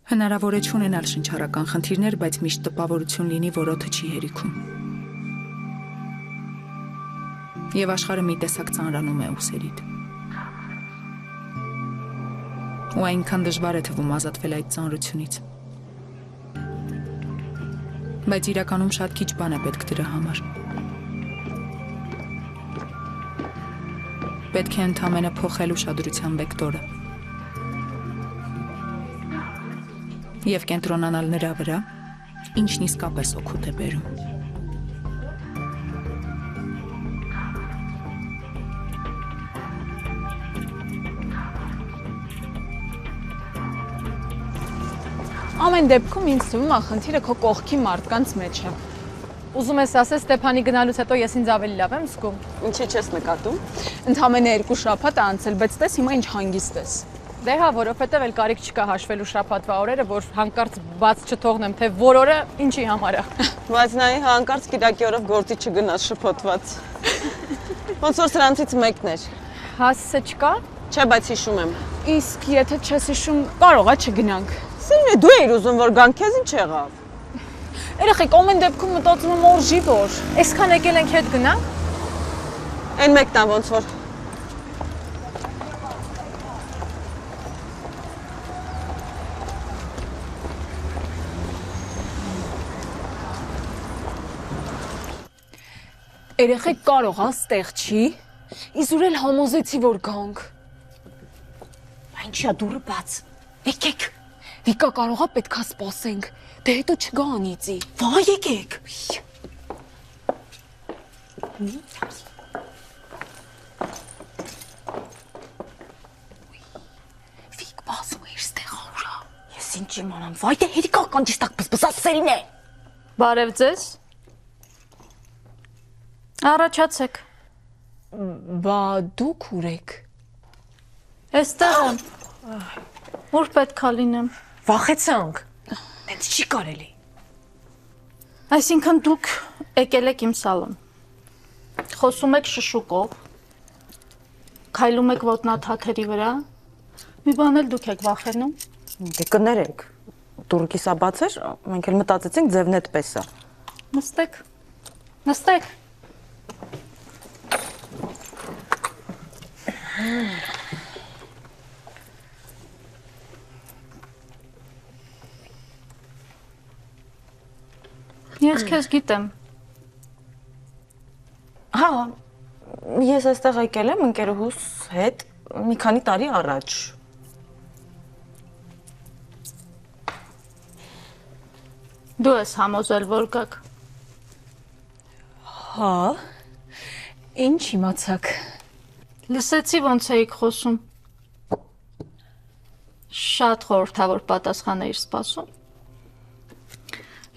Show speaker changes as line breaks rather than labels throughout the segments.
Հնարավոր է չունենալ շնչառական խնդիրներ, բայց միշտ տպավորություն լինի, որ օդը չի հերիքում։ Եվ աշխարհը մի տեսակ ծանրանում է ուսերիդ։ Ու այնքան դժվար է թվում ազատվել այդ ծանրությունից։ Բայց իրականում շատ քիչ բան է պետք դրա համար։ Պետք է ընդամենը փոխել ուշադրության վեկտորը։ Եվ կենտրոնանալ նրա վրա, ինչն իսկապես օգուտ է բերում։
Ամեն դեպքում ինձ թվում է խնդիրը քո կողքի մարդկանց մեջ է։ Ուզում ես ասես Ստեփանի գնալուց հետո ես ինձ ավելի լավ եմ զգում։
Ինչի՞ չես նկատում։
Ընդամենը 2 շաբաթ է անցել, բայց տես հիմա ինչ հանգիստ ես։
Դե հա, որովհետև էլ կարիք չկա հաշվելու շաբաթվա օրերը, որ հանկարծ բաց չթողնեմ, թե որ օրը ինչի համար է։
Բայց նայի հանկարծ Կիրակի օրով գործի չգնաց շփոթված։ Ոնց որ սրանցից մեկն էր։
Հասը չկա։
Չէ, բայց հիշում եմ։
Իսկ եթե չես հիշում, կարող է չգնանք։
Սիրունի, դու էիր ուզում որ գանք, քեզ ինչ եղավ։
Երեխեք, ամեն դեպքում մտածում եմ օրժի որ։
Այսքան եկել ենք հետ գնանք։
Այն մեկն է ոնց որ։
Երեխեք կարող է ստեղ չի։ Իզուրել համոզեցի որ գանք։ Ինչա դուրը բաց։ Եկեք։ Վիկա կարողա պետքա սպասենք։ Դե հետո չգա անիծի։ Վայ եկեք։ Վիկ բասում էր ստեղ աուրա։ Ես ինչ իմանամ։ Վայ դե հերիկա կանջիստակ բսբսասերին է։
Բարև ձեզ։ Առաջացեք։
Բա դուք ուր եք։
Էստեղ եմ։ Ուր պետք է լինեմ։
Վախեցանք։ Դենց չի կարելի։
Այսինքն դուք եկել եք իմ սալոն։ Խոսում եք շշուկով։ Քայլում եք ոտնաթաթերի վրա։ Մի բան էլ դուք եք վախենում։
Դե կներեք։ Դուրը կիսաբաց էր, մենք էլ մտածեցինք ձևն այդպես է։
Նստեք։ Նստեք։ Ես քեզ գիտեմ։
Հա, ես այստեղ եկել եմ ընկերուհուս հետ մի քանի տարի առաջ։
Դու ես համոզել, որ գաք։
Հա։ Ինչ իմացաք։
Լսեցի ոնց էիք խոսում։ Շատ խորհրդավոր պատասխան էիր սպասում։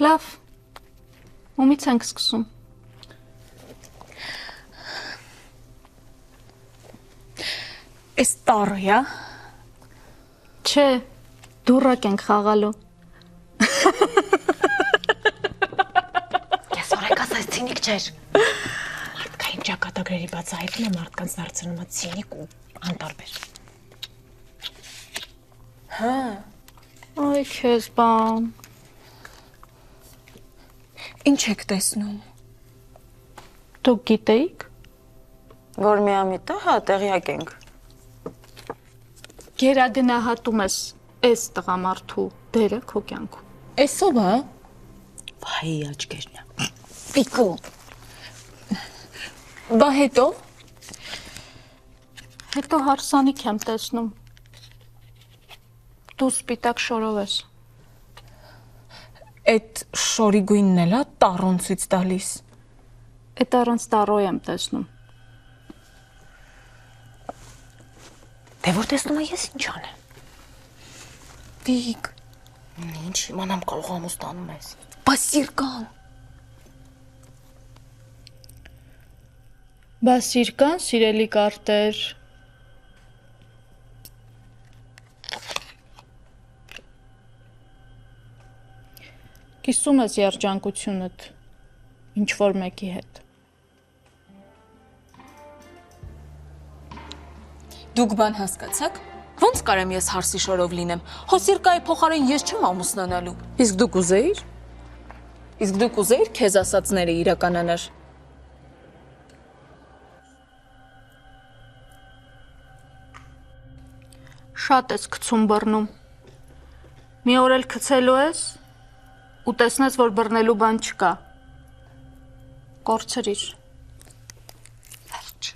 Լավ։ Ումից ենք սկսում։
Էս տարոյա։
Չէ, դուրակ ենք խաղալու։
Ես օրեկաս այս ցինիկ չէր։ Մարդկային ճակատագրերի բացահայտումը մարդկանց դարձնում է ցինիկ ու անտարբեր։ Հա։
Այ քեզ բան։
Ինչ եք տեսնում։
Դուք գիտեիք։
Որ միամիտը, հա, տեղյակ ենք։
Գերագնահատում ես այս տղամարդու դերը քո կյանքում։
Էսով է։
Վայ աչքերն է։
Վիկո։ Բա հետո։
Հետո հարսանիք եմ տեսնում։ Դու սպիտակ շորով ես։
Այդ շորի գույնն էլ է տարոն ցույց տալիս։
Էդ առանց տարոյ եմ տեսնում։
Դե որ տեսնում ես ինչ անեմ։ Վիկ,
Ինչ իմանամ կարող ամուսնանում ես։
բա սիրկան։
Բա սիրկան, սիրելի կարտեր։ Կիսում ես երջանկությունդ ինչ որ մեկի հետ։
Դուք բան հասկացաք։
Ոնց կարեմ ես հարսի շորով լինեմ։ Հոսիրկայի փոխարեն ես չեմ ամուսնանալու։
Իսկ դու կուզեիր։
Իսկ դու կուզեիր քեզ ասածները իրականանար։
Շատ ես գցում բռնում։ Մի օր էլ գցելու ես ու տեսնես, որ բռնելու բան չկա։ Կորցրիր։ Վերջ։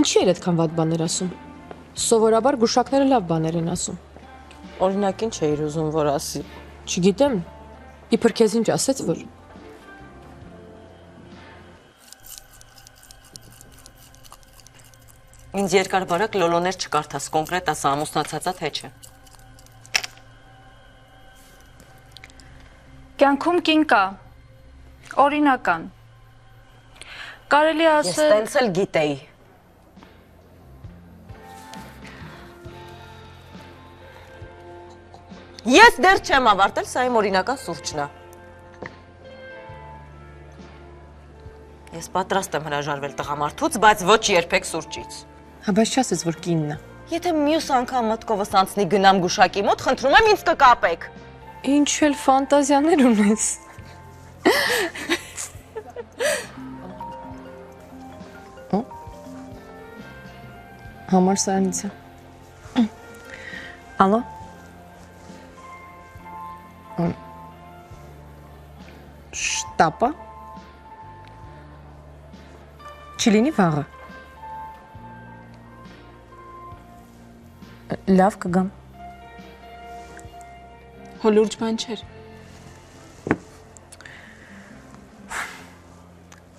Ինչի էր այդքան վատ բաներ ասում։ Սովորաբար գուշակները լավ բաներ են ասում։
Օրինակ ինչ էիր ուզում որ ասի։
Չգիտեմ, իբր քեզ ինչ ասեց, որ
Ինձ երկար բարակ լոլոներ չկարդաս, կոնկրետ ասա ամուսնացածա թե չէ։
Կյանքում կին կա։ Օրինական։ Կարելի
Ես
ասել
տենց էլ գիտեի։ Ես դեռ չեմ ավարտել, սա իմ օրինական սուրճն է։ Ես պատրաստ եմ հրաժարվել տղամարդուց, բայց ոչ երբեք սուրճից։
հա բայց չասես, որ կինն է։
Եթե մյուս անգամ մտքովս անցնի գնամ գուշակի մոտ, խնդրում եմ ինձ կկապեք։
Ինչ էլ ֆանտազիաներ ունես։ Համալսարանից է։ Ալո։ Շտապա։ Չլինի վաղը։ Լավ կգամ։
Հո լուրջ բան չէր։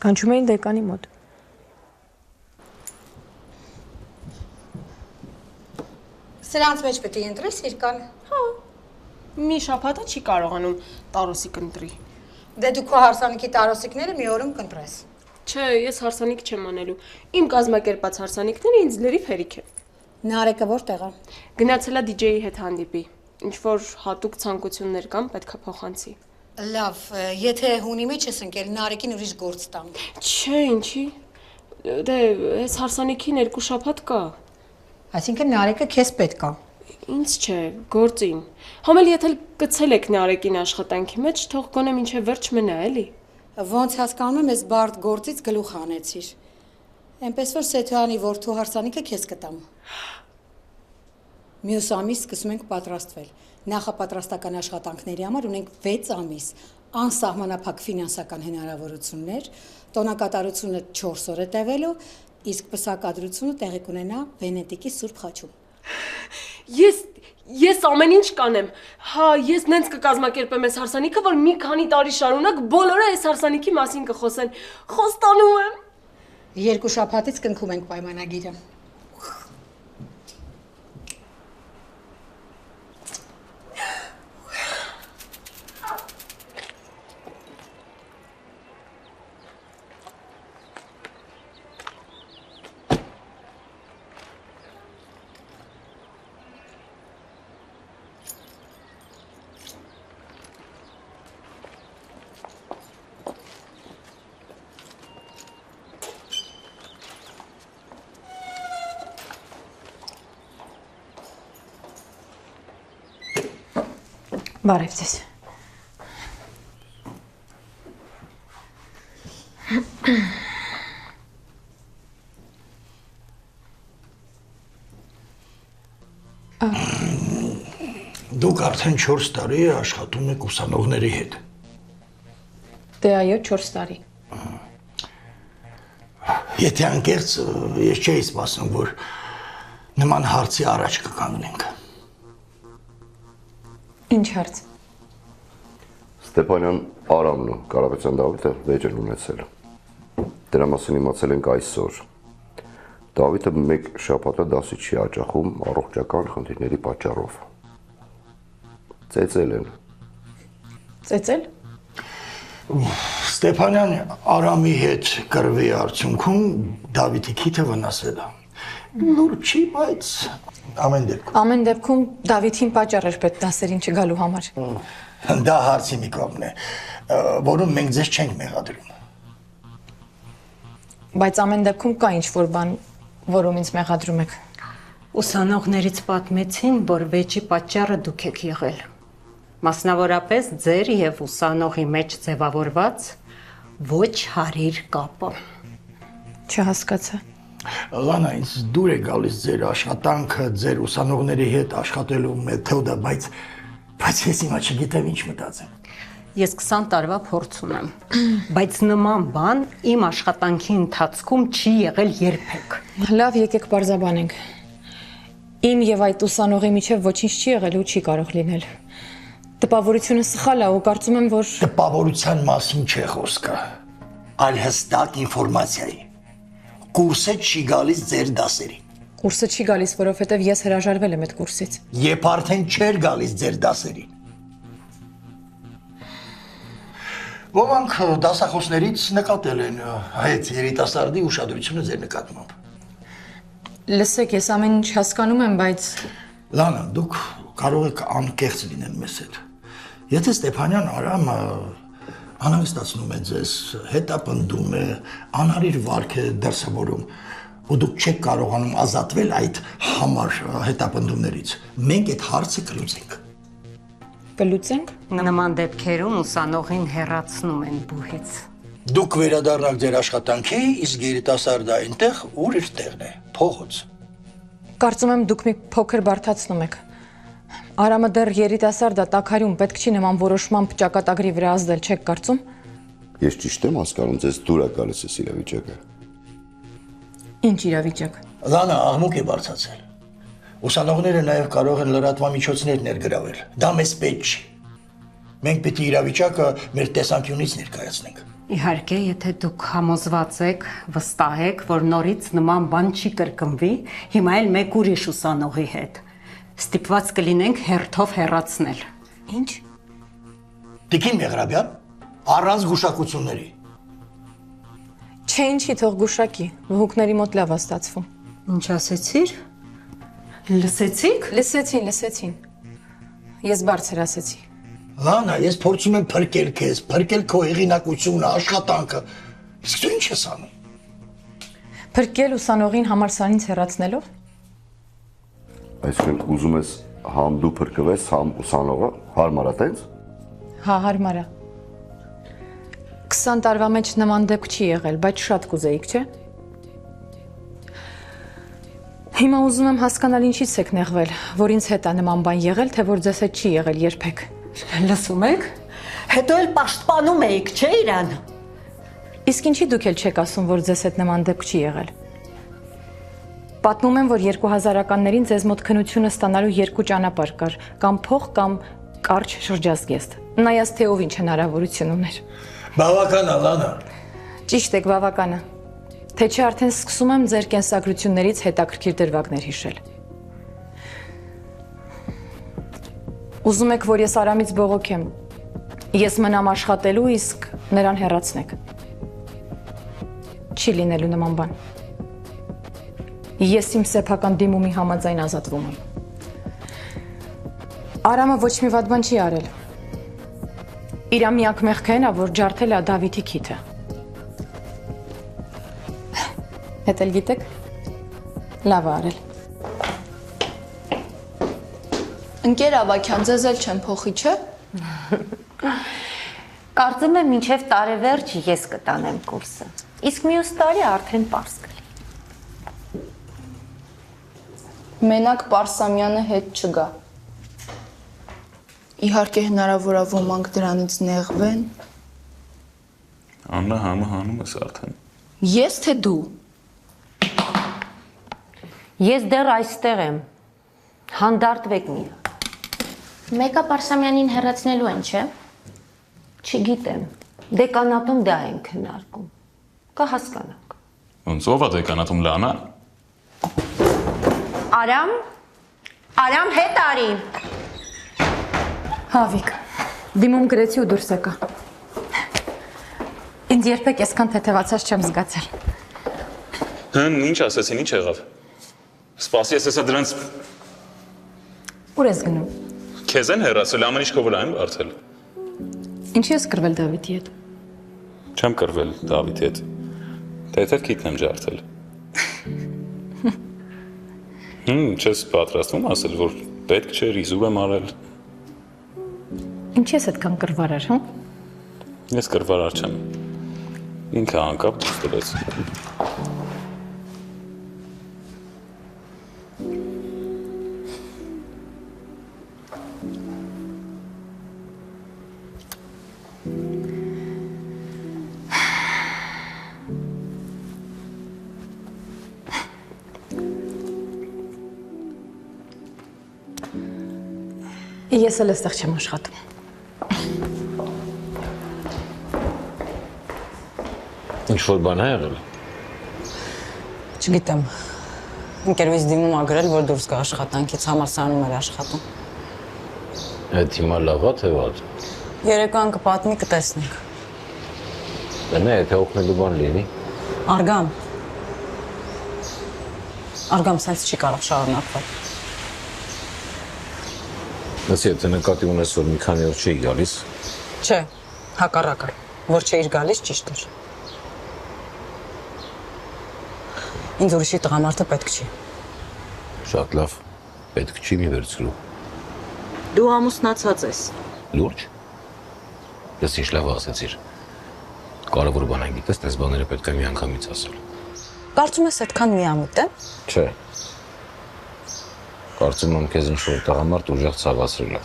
Կանչում էին դեկանի մոտ։
Սրանց մեջ պետք է ընտրես իրկան։
Մի շաբաթա չի կարողանում տարոսիկ ընտրի։
Դե դու քո հարսանիքի տարոսիկները մի օրում կընտրես։
Չէ, ես հարսանիք չեմ անելու։ Իմ կազմակերպած հարսանիքները ինձ լրիվ հերիք է։
Նարեկը որտեղ է։
Գնացելա DJ-ի հետ հանդիպի։ Ինչ որ հատուկ ցանկություններ կան, պետքա փոխանցի։
Լավ, եթե հունի մեջ ես ընկել, Նարեկին ուրիշ գործ տամ։
Չէ, ինչի։ Դե, այս հարսանիքին 2 շաբաթ կա։
Այսինքն Նարեկը քեզ պետք է։
Ինձ չէ, գործին։ Համել եթե կցել եք Նարեկին աշխատանքի մեջ, թող գոնե մինչև վերջ մնա, էլի։
Ոնց հասկանում եմ, ես բարդ գործից գլուխ հանեցիր։ Էնպես որ Սեթոյանի որդու հարսանիքը քեզ կտամ։ Մյուս ամիս սկսում ենք պատրաստվել։ Նախապատրաստական աշխատանքների համար ունենք 6 ամիս, անսահմանափակ ֆինանսական հնարավորություններ, տոնակատարությունը 4 օր է տևելու, իսկ պսակադրությունը տեղի կունենա Վենետիկի Սուրբ Խաչում։
Ես ամեն ինչ կանեմ։ Հա, ես նենց կկազմակերպեմ այս հարսանիքը, որ մի քանի տարի շարունակ բոլորը այս հարսանիքի մասին կխոսեն։ Խոստանում եմ։
2 շաբաթից կնքում ենք պայմանագիրը։
Բարև ձեզ։
Դուք արդեն 4 տարի աշխատում եք ուսանողների հետ։
Դե այո, 4 տարի։
Եթե անկեղծ, ես չէի սպասում, որ նման հարցի առաջ կկանգնենք։
Ինչ հարց։
Ստեփանյան Արամն ու Կարապետյան Դավիթը վեճ են ունեցել։ Դրա մասին իմացել ենք այսօր։ Դավիթը մեկ շաբաթա դասի չի հաճախում առողջական խնդիրների պատճառով։ Ծեծել են։
Ծեծել։
Ստեփանյան Արամի հետ կռվի արդյունքում Դավիթի քիթը վնասել է։ Նոր չի, բայց ամեն դեպքում
Դավիթին պատճառ էր պետք դասերին չգալու համար։
Դա հարցի մի կողմն է, որում մենք ձեզ չենք մեղադրում։
Բայց ամեն դեպքում կա ինչ-որ բան,
որում ինձ մեղադրում եք։
Ուսանողներից պատմեցին, որ վեճի պատճառը դուք եք եղել։ Մասնավորապես ձեր եւ ուսանողի մեջ ձևավորված ոչ հարիր կապը։
Չհասկացա։
Լանա, ինձ դուր է գալիս ձեր աշխատանքը, ձեր ուսանողների հետ աշխատելու մեթոդը, բայց ես հիմա չգիտեմ ինչ մտածեմ։
Ես 20 տարվա փորձ ունեմ, բայց նման բան իմ աշխատանքի ընթացքում չի եղել երբեք։
Լավ, եկեք բարձաբանենք։ Իմ եւ այդ ուսանողի միջև ոչինչ չի եղել ու չի կարող լինել։ Տպավորությունը սխալ է ու կարծում եմ, որ
Տպավորության մասին չէ խոսքը, այլ հստակ ինֆորմացիայի։ Կուրսը չի գալիս ձեր դասերին։
կուրսը չի գալիս, որովհետեւ ես հրաժարվել եմ այդ կուրսից։
Երբ արդեն չէր գալիս ձեր դասերին։ Ոմանք դասախոսներից նկատել են այդ երիտասարդի ուշադրությունը ձեր նկատմամբ։
Լսեք, ես ամեն ինչ հասկանում եմ, բայց
Լանա, դուք կարող եք անկեղծ լինել մեզ հետ։ Եթե Ստեփանյան Արամը անհանգստացնում է ձեզ, հետապնդում է, անհարիր վարք է դրսևորում, ու դուք չեք կարողանում ազատվել այդ համար հետապնդումներից, մենք այդ հարցը կլուծենք։
կլուծենք։
Նման դեպքերում ուսանողին հեռացնում են բուհից։
Դուք վերադառնաք ձեր աշխատանքի, իսկ երիտասարդը այնտեղ ուր իր տեղն է, փողոց։
Կարծում եմ դուք մի փոքր բարթացնում եք։ Արամը դեռ երիտասարդ է, տաքարյուն, պետք չի նման որոշմամբ ճակատագրի վրա ազդել, չեք կարծում։
Ես ճիշտ եմ հասկանում, ձեզ դուր է գալիս այս իրավիճակը։
Ինչ իրավիճակ։
Լանա աղմուկ է բարձրացել։ Ուսանողները նաև կարող են լրատվամիջոցներ ներգրավել։ Դա մեզ պետք չի։ Մենք պետք է իրավիճակը մեր տեսանկյունից ներկայացնենք։
Իհարկե, եթե դուք համոզված եք, վստահ եք, որ նորից նման բան չի կրկնվի, հիմա էլ մեկ ուրիշ ուսանողի հետ ստիպված կլինենք հերթով հեռացնել։
Ինչ։
Տիկին Մեղրաբյան, առանց գուշակությունների։
Չէ, ինչի թող գուշակի, վհուկների մոտ լավ է ստացվում։
Ինչ ասեցիր։ Լսեցիք։
Լսեցին։ Ես բարձր ասեցի։
Լանա, ես փորձում եմ փրկել քեզ, փրկել քո հեղինակությունը, աշխատանքը։ Իսկ դու ինչ ես անում։
Փրկել ուսանողին համալսարանից հեռացնելով։
Այսինքն ուզում ես համ դու փրկվես, համ ուսանողը, հարմար է տենց։
Հա, հարմար է։ 20 տարվա մեջ նման դեպք չի եղել, բայց շատ կուզեիք, չէ՞։ Հիմա ուզում եմ հասկանալ ինչից եք նեղվել, որ ինձ հետ է նման բան եղել, թե որ ձեզ հետ չի եղել երբեք։
Լսում եք։ Հետո էլ պաշտպանում եք, չէ՞ իրան։
Իսկ ինչի դուք էլ չեք ասում, որ ձեզ հետ նման դեպք չի եղել։ Պատմում եմ, որ 2000-ականներին ձեզ մոտ քննությունը ստանալու երկու ճանապարհ կար, կամ փող, կամ կարճ շրջազգեստ։ Նայած թե ով ինչ հնարավորություն ուներ։
Բավական է, Լանա։
Ճիշտ եք, բավական է։ Թե չէ արդեն սկսում եմ ձեր կենսագրություններից հետաքրքիր դրվագներ հիշել։ Ուզում եք, որ ես Արամից բողոքեմ։ Ես մնամ աշխատելու, իսկ նրան հեռացնեք։ Չի լինելու նման բան։ Ես իմ սեփական դիմումի համաձայն ազատվում եմ։ Արամը ոչ մի վատ բան չի արել։ Իր միակ մեղքը այն է, որ ջարդել է Դավիթի քիթը։ Հետ էլ գիտեք, լավ է արել։
Ընկեր Ավակյան, ձեզ էլ չեմ փոխի, չէ՞։
Կարծում եմ մինչև տարեվերջ ես կտանեմ կուրսը։ Իսկ մյուս տարի արդեն պարզ կլինի։
Մենակ Պարսամյանը հետ չգա։ Իհարկե հնարավոր է ոմանք դրանից նեղվեն։
Աննա համը հանում ես արդեն։
Ես թե դու։
Ես դեռ այստեղ եմ։ Հանդարտվեք միա։
Մեկը Պարսամյանին հեռացնելու են, չէ՞։
Չգիտեմ։ Դեկանատում դա են քննարկում։ Կհասկանանք։
Ոնց ով է դեկանատում Լանա։
Արամ հետ արի։
Հավիկ, դիմում գրեցի ու դուրս եկա։ Ինձ երբեք այսքան թեթևացած չեմ զգացել։
Հն, ինչ ասեցին, ինչ եղավ։ Սպասի, ես հեսա դրանց
Ուր ես գնում։
քեզ են հեռացել, ամեն ինչ քո վրա են բարթել։
Ինչի ես կրվել Դավիթի հետ։
Չեմ կրվել Դավիթի հետ։ Թեթև քիթն եմ ջարդել։ Չես պատրաստվում ասել, որ պետք չէր իզուր եմ արել։
Ինչի՞ ես այդքան կռվարար, հա։
Ես կռվարար չեմ։ Ինքը անկապ դուրս տվեց։
Ես էլ այստեղ չեմ աշխատում։
Ինչ-որ բան է եղել։
Չգիտեմ։ Ընկերուհիս դիմում ա գրել, որ դուրս գա աշխատանքից, համալսարանում էր աշխատում։
Այդ հիմա լավ է թե վատ։
Երեկոյան կպատմի կտեսնենք։
Դե եթե օգնելու բան լինի։
Արգամ սենց չի կարող շարունակվել։
Լսի, եթե նկատի ունես, որ մի քանի օր չի գալիս։
Չէ, հակառակը, որ չէիր գալիս ճիշտ էր։ Ինձ ուրիշի տղամարդը պետք չի։
Շատ լավ, պետք չի մի վերցրու։
Դու ամուսնացած ես։
Լուրջ։ Ես ինչ լավ ասեցիր։ Կարևոր բան այն գիտես, այս բաները պետք է մի անգամից ասել։
Կարծում ես այդքան միամիտ է։
Չէ։ Կարծում եմ քեզ ինչ-որ տղամարդ ուժեղ ցավացրել է։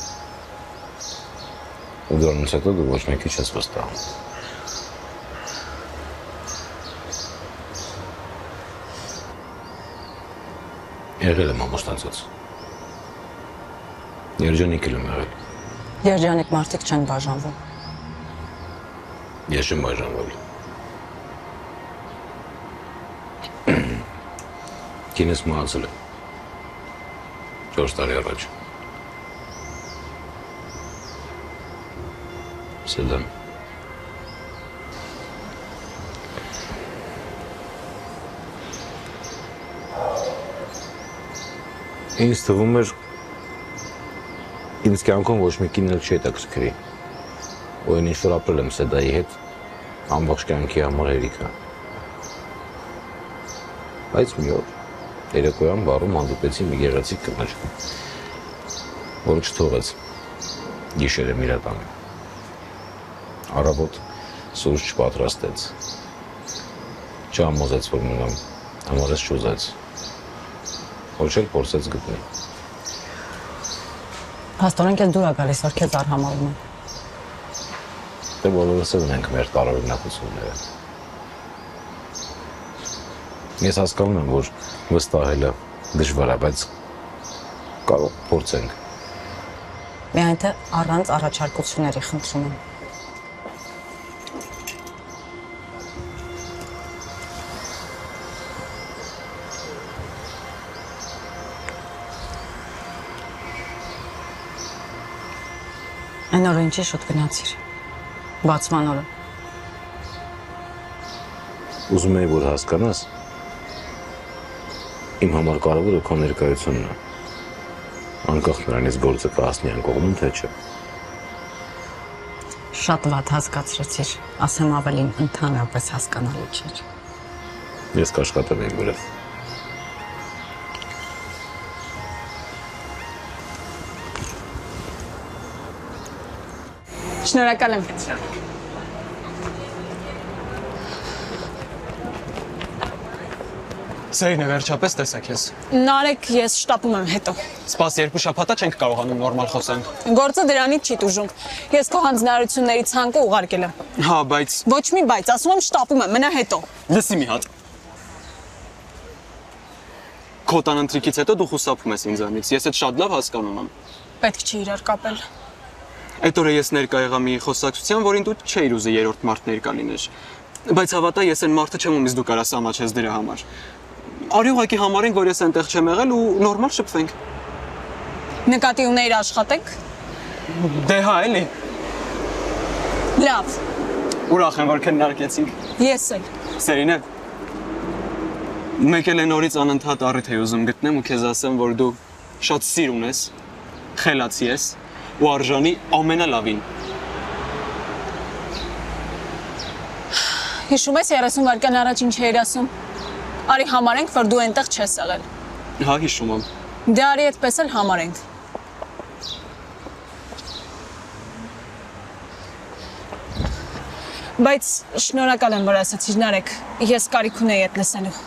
Ու դրանից հետո դու ոչ մեկի չես վստահում։ Եղել եմ ամուսնացած։ Երջանիկ եմ եղել։
Երջանիկ մարդիկ չեն բաժանվում։
Ես չեմ բաժանվել։ Կինս մահացել է։ 4 տարի առաջ։ Սեդան։ Ինձ թվում էր ինձ կյանքում ոչ մի կին էլ չի հետաքրքրի։ Ու այն ինչ-որ ապրել եմ Սեդայի հետ ամբողջ կյանքի համար հերիք է։ Բայց մի օր երեկոյան բարում հանդիպեցի մի գեղեցիկ կնոջ, որը չթողեց գիշերը իրա տանը։ Առավոտ սուրճ չպատրաստեց, չհամոզեց, որ մնամ, համարես չուզեց, ոչ էլ փորձեց գտնել։
Փաստորեն քեզ դուր ա գալիս, որ քեզ արհամարում են։
Դե բոլորս էլ ունենք մեր տարօրինակությունները։ Ես հասկանում եմ, որ վստահելը դժվար է, բայց կարող փորձենք։
Միայն թե առանց առաջարկությունների խնդրում եմ։ Այն օրը ինչի շուտ գնացիր։ Բացման օրը։
Ուզում էի, որ հասկանաս, իմ համար կարևորը քո ներկայությունն է։ Անկախ նրանից գործը կհասնի անկողնում, թե չէ։
Շատ վատ հասկացրեցիր, ասեմ ավելին ընդհանրապես հասկանալու չէր։
Ես կաշխատեմ իմ վրա։
Շնորհակալ եմ։
Սերինե, վերջապես տեսա քեզ։
Նարեկ, ես շտապում եմ հետո։
Սպաս 2 շաբաթա չենք կարողանում նորմալ խոսենք։
Գործը դրանից չի տուժում։ Ես քո հանձնարարությունների ցանկը ուղարկել եմ։
Հա, բայց
Ոչ մի բայց, ասում եմ շտապում եմ, մնա հետո։
լսի մի հատ։ Քո տան ընթրիքից հետո դու խուսափում ես ինձանից։ Ես այդ շատ լավ հասկանում եմ։
Պետք չի իրար կապել։
Այդ օրը ես ներկա եղա մի խոսակցության, որին դու չէիր ուզի երրորդ մարդ ներկա լիներ։ Բայց հավատա, ես այն մարդը չեմ, ումից դու կարաս ամաչես դրա համար։ Արի ուղղակի համարենք, որ ես այնտեղ չեմ եղել ու նորմալ շփվենք։
Նկատի ունեիր աշխատենք։
Դե հա, էլի։
Լավ։
Ուրախ եմ, որ քննարկեցինք։
Ես էլ։
Սերինե, մեկ էլ այն օրից անընդհատ առիթ էի ուզում գտնեմ ու քեզ ասեմ, որ դու շատ սիր ունես, խելացի ես ու արժանի ամենալավին։
Հիշում ես 30 վայրկյան առաջ ինչ էիր ասում։ Արի համարենք, որ դու այնտեղ չես եղել։
Հա, հիշում եմ։
Դե արի այդպես էլ համարենք։ Բայց շնորհակալ եմ, որ ասացիր, Նարեկ, ես կարիք ունեի այդ լսելու։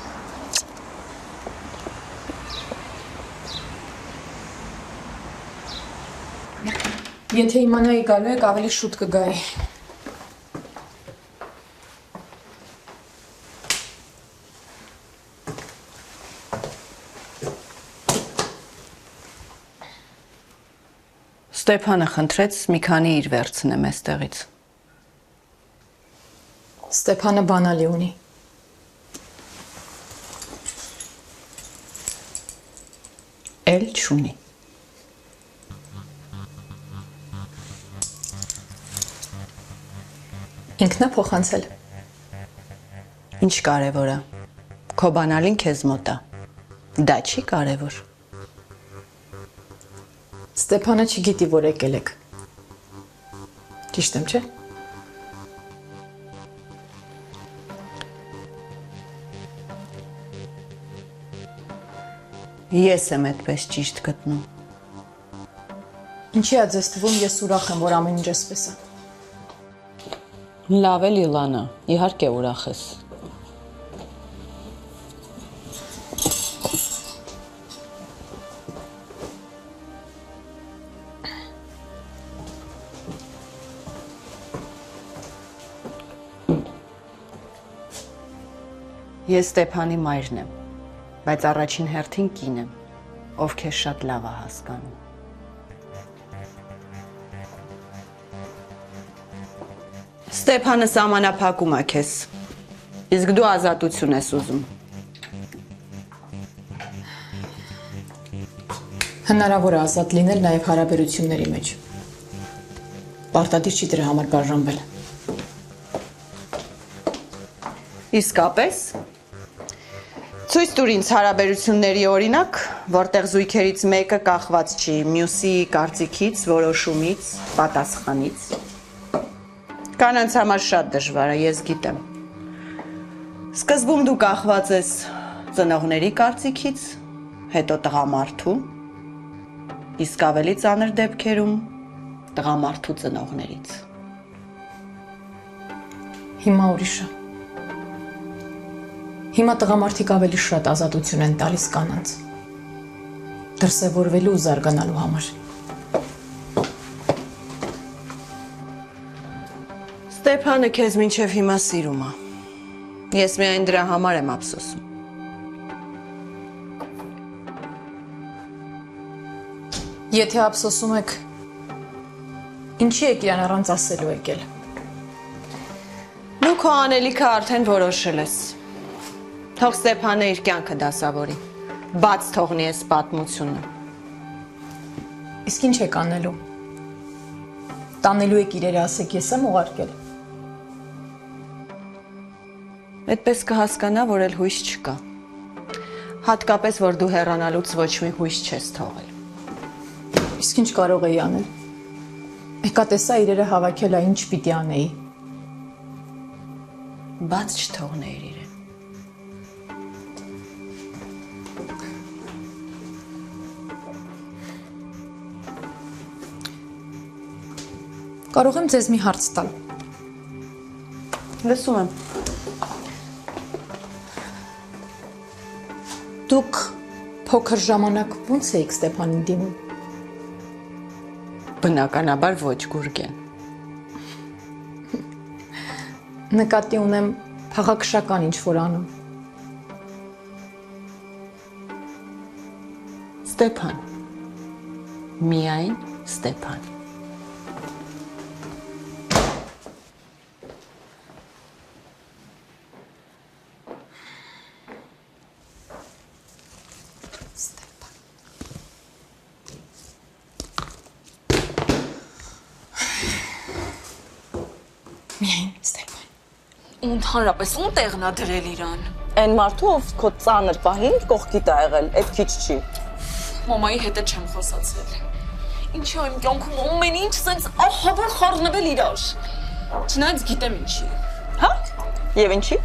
Եթե իմանայի գալու եք, ավելի շուտ կգայի։
Ստեփանը խնդրեց մի քանի իր վերցնեմ այստեղից։
Ստեփանը բանալի ունի։
Էլ չունի։
Ինքն է փոխանցել։
Ինչ կարևոր է։ Քո բանալին քեզ մոտ է։ Դա չի կարևոր։
Ստեփանը չգիտի, որ եկել եք։ Ճիշտ եմ, չէ՞։
Ես եմ այդպես ճիշտ գտնում։
Ինչի է ձեզ թվում, ես ուրախ եմ, որ ամեն ինչ էսպես է։
Լավ է, Լիլանա, իհարկե ուրախ ես։ Ես Ստեփանի մայրն եմ, բայց առաջին հերթին կին եմ, ով քեզ շատ լավ է հասկանում։ Ստեփանը սահմանափակում է քեզ, իսկ դու ազատություն ես ուզում։
Հնարավոր է ազատ լինել նաև հարաբերությունների մեջ։ Պարտադիր չի դրա համար բաժանվել։
Իսկապես։ Ցույց տուր ինձ հարաբերությունների օրինակ, որտեղ զույգերից մեկը կախված չի մյուսի կարծիքից, որոշումից, պատասխանից։ Կանանց համար շատ դժվար է, ես գիտեմ։ Սկզբում դու կախված ես ծնողների կարծիքից, հետո տղամարդու, իսկ ավելի ծանր դեպքերում տղամարդու ծնողներից։
Հիմա ուրիշ է։ Հիմա տղամարդիկ ավելի շատ ազատություն են տալիս կանանց։ Դրսևորվելու ու զարգանալու համար։
Ստեփանը քեզ մինչև հիմա սիրում է։ Ես միայն դրա համար եմ ափսոսում։
Եթե ափսոսում եք, ինչի եք իրան առանց ասելու եկել։
Դու քո անելիքը արդեն որոշել ես։ Թող Ստեփանը իր կյանքը դասավորի։ Բաց թողնի այս պատմությունը։
Իսկ ինչ եք անելու։ Տանելու եք իրերը ասեք, ես եմ ուղարկել։
Այդպես կհասկանա, որ էլ հույս չկա։ Հատկապես, որ դու հեռանալուց ոչ մի հույս չես թողել։
Իսկ ինչ կարող էի անել։ Եկա տեսա իրերը հավաքել է, ինչ պիտի անեի։
Բաց չթողնեիր իրեն։
Կարող եմ ձեզ մի հարց տալ։
Լսում եմ։
Դուք փոքր ժամանակ ո՞նց էիք Ստեփանին դիմում։
Բնականաբար ոչ Գուրգեն։
Նկատի ունեմ փաղաքշական ինչ-որ անում։
Ստեփան։ Միայն Ստեփան։
Միայն Ստեփան։
Ընդհանրապես ում տեղն է դրել իրան։
Այն մարդու, ով քո ծանր պահին կողքիդ ա եղել, այդ քիչ չի։
Մամայի հետ է չեմ խոսացել։ Ինչի իմ կյանքում ամեն ինչ սենց ահավոր խառնվել իրար։ Չնայած գիտեմ ինչի։
Հա? Եվ ինչի։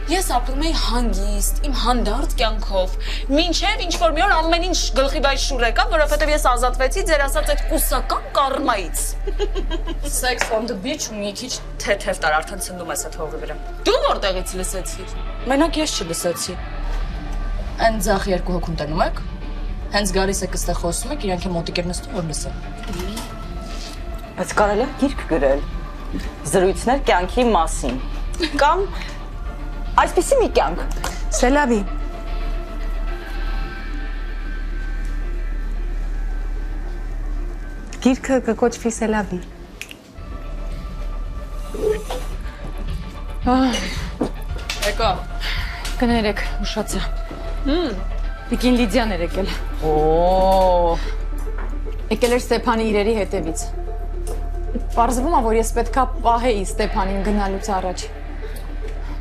Ես ապրում եի հանգիստ, իմ հանդարտ կյանքով։ Մինչև ինչ որ մի օր ամեն ինչ գլխի վայր շուռ եկավ, որովհետև ես ազատվեցի ձեր ասած այդ կուսական կառմայից։
Sex on the beach ու մի քիչ թեթև տար արդեն ցնդում ես այդ հողի վրա։
Դու որտեղից լսեցիր։
Մենակ ես չլսեցի։ Այն ձախ երկու հոգում տենում եք։ Հենց գալիս եք այստեղ խոսում եք, իրանք մոտիկ էր նստում որ լսեն։
Բայց կարելի է գիրք գրել։ Զրույցներ կյանքի մասին։ Կամ այսպիսի մի կյանք։
Սելավի։ Գիրքը կկոչվի Սելավի։
Եկա։ Կներեք, ուշացա։ Տիկին Լիդիան էր եկել։
Օ։
Եկել էր Ստեփանի իրերի հետևից։ Պարզվում է, որ ես պետքա պահեի Ստեփանին գնալուց առաջ։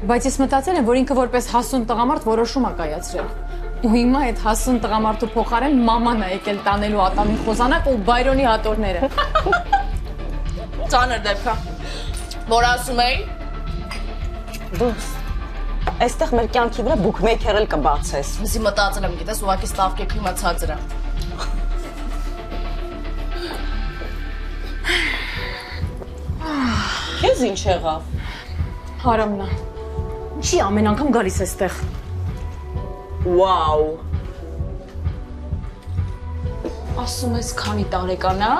Բայց ես մտածել եմ, որ ինքը որպես հասուն տղամարդ որոշում է կայացրել։ Ու հիմա այդ հասուն տղամարդու փոխարեն մաման է եկել տանելու ատամին խոզանակ ու բայրոնի հատորները։
Ծանր դեպք է։ Որ ասում էի։
Դու այստեղ մեր կյանքի վրա բուքմեյքեր էլ կբացես։
Մսի մտածել եմ, գիտես, ուղղակի ստավկեք հիմա ցածր է։
Քեզ ինչ եղավ։
Հարամնա։ Ինչի ամեն անգամ գալիս է այստեղ։
Վաու։
Ասում ես քանի տարեկան է։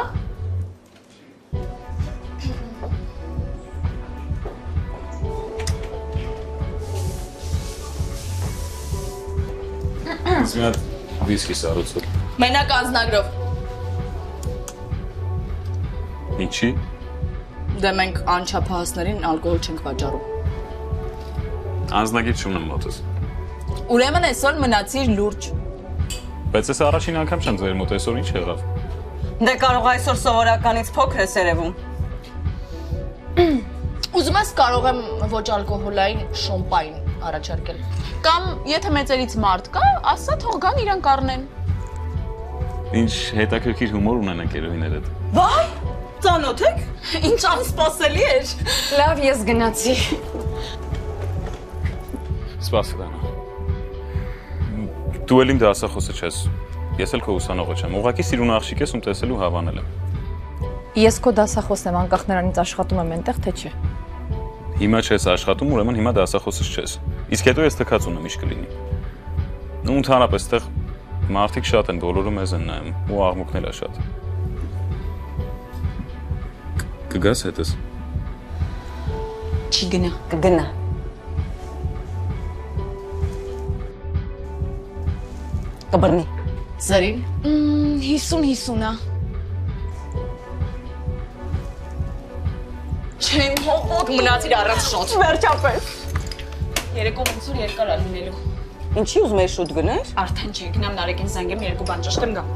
Մի հատ վիսկի սառուցել։
Մենակ անձնագրով։
Ինչի։
Դե մենք անչափահասներին ալկոհոլ չենք վաճառում։
Անձնագիր չունեմ մոտս։
Ուրեմն այսօր մնացիր լուրջ։
Բայց ես առաջին անգամ չեմ ձեր մոտ, այսօր ինչ եղավ։
Դե կարող այսօր սովորականից փոքր ես երևում։
Ուզում ես կարող եմ ոչ ալկոհոլային շոմպայն առաջարկել։ Կամ եթե մեծերից մարդ կա, ասա թող գան իրանք առնեն։
Ինչ հետաքրքիր հումոր ունեն ընկերուհիներդ։
Վայ, ծանոթ եք։
Ինչ անսպասելի էր։
Լավ, ես գնացի։
Սպասի Դանա։ Դու էլ իմ դասախոսը չես։ Ես էլ քո ուսանողը չեմ։ Ուղղակի սիրուն աղջիկ ես, ում տեսել ու հավանել եմ։
Ես քո դասախոսն եմ, անկախ նրանից աշխատում եմ այնտեղ, թե չէ։
Հիմա չես աշխատում, ուրեմն հիմա դասախոսս չես։ Իսկ հետո ես թքած ունեմ, ինչ կլինի։ Ու ընդհանրապես այդտեղ մարդիկ շատ են, բոլորը մեզ են նայում, ու աղմուկն էլ է շատ։ Կգաս հետս։
Չի գնա։
Կգնա։ Կբռնի։
Զրին։
50-50-ա։
Չեմ հողոտ մնացիր առանց շոտ։
Վերջապես։
Երեկոմ ոնց որ երկար է լինելու։
Ինչի ուզում ես շուտ գնար։
Արդեն չի, գնամ Նարեկին զանգեմ, երկու բան ճշտեմ գամ։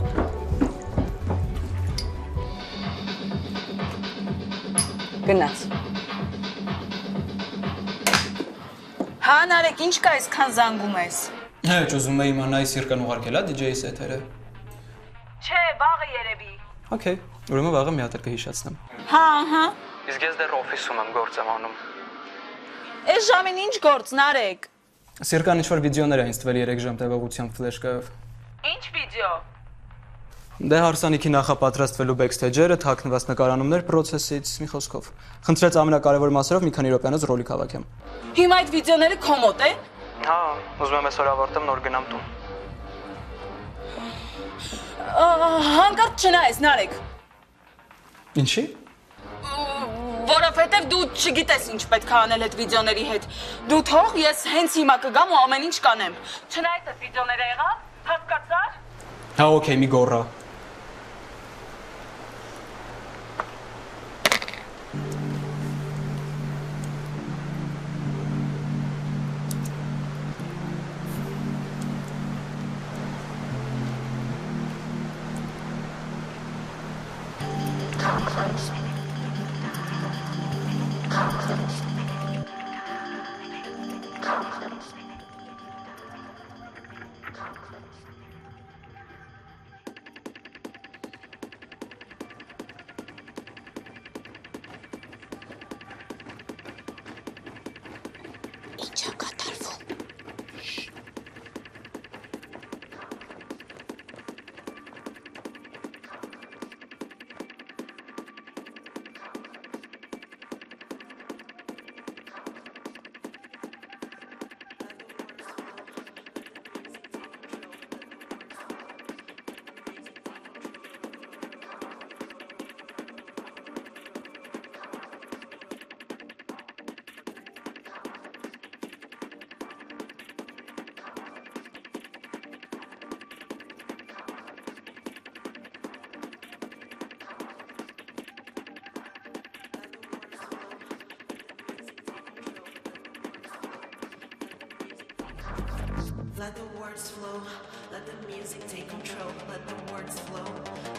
Գնաց։
Հա Նարեկ, ինչ կա այսքան զանգում ես։
Հա, ուզում եմ իմանալ Սիրկան ուղարկելա DJ սեթերը։
Չէ, վաղը երևի։
Okay, ուրեմն վաղը մի հատ էլ կհիշացնեմ։
Հա, հա։
Իսկ ես դեռ օֆիսում եմ, գործ եմ անում։
Այս ժամին ինչ գործ, Նարեկ։
Սիրկան ինչ-որ վիդեոներ է ինձ տվել 3 ժամ տևողությամբ ֆլեշկայով։
Ինչ վիդեո։
Դե հարսանիքի նախապատրաստվելու բեքսթեջերը, թաքնված նկարանումներ պրոցեսից, մի խոսքով։ Խնդրեց ամենակարևոր մասերով մի քանի րոպեանոց ռոլիկ հավաքեմ։
Հիմա այդ վիդեոները քո մոտ են։
Հա, ուզում եմ այսօր ավարտեմ, նոր գնամ տուն։
Հանկարծ չնայես, Նարեկ։
Ինչի։
Որովհետև դու չգիտես ինչ պետք է անել այդ վիդեոների հետ։ Դու թող, ես հենց հիմա կգամ ու ամեն ինչ կանեմ։ Չնայես այդ վիդեոները եղավ, հասկացար։
Հա, օքեյ, մի գոռա։
Ինչա կատարվում։
Let the words flow, let the music take control, let the words flow.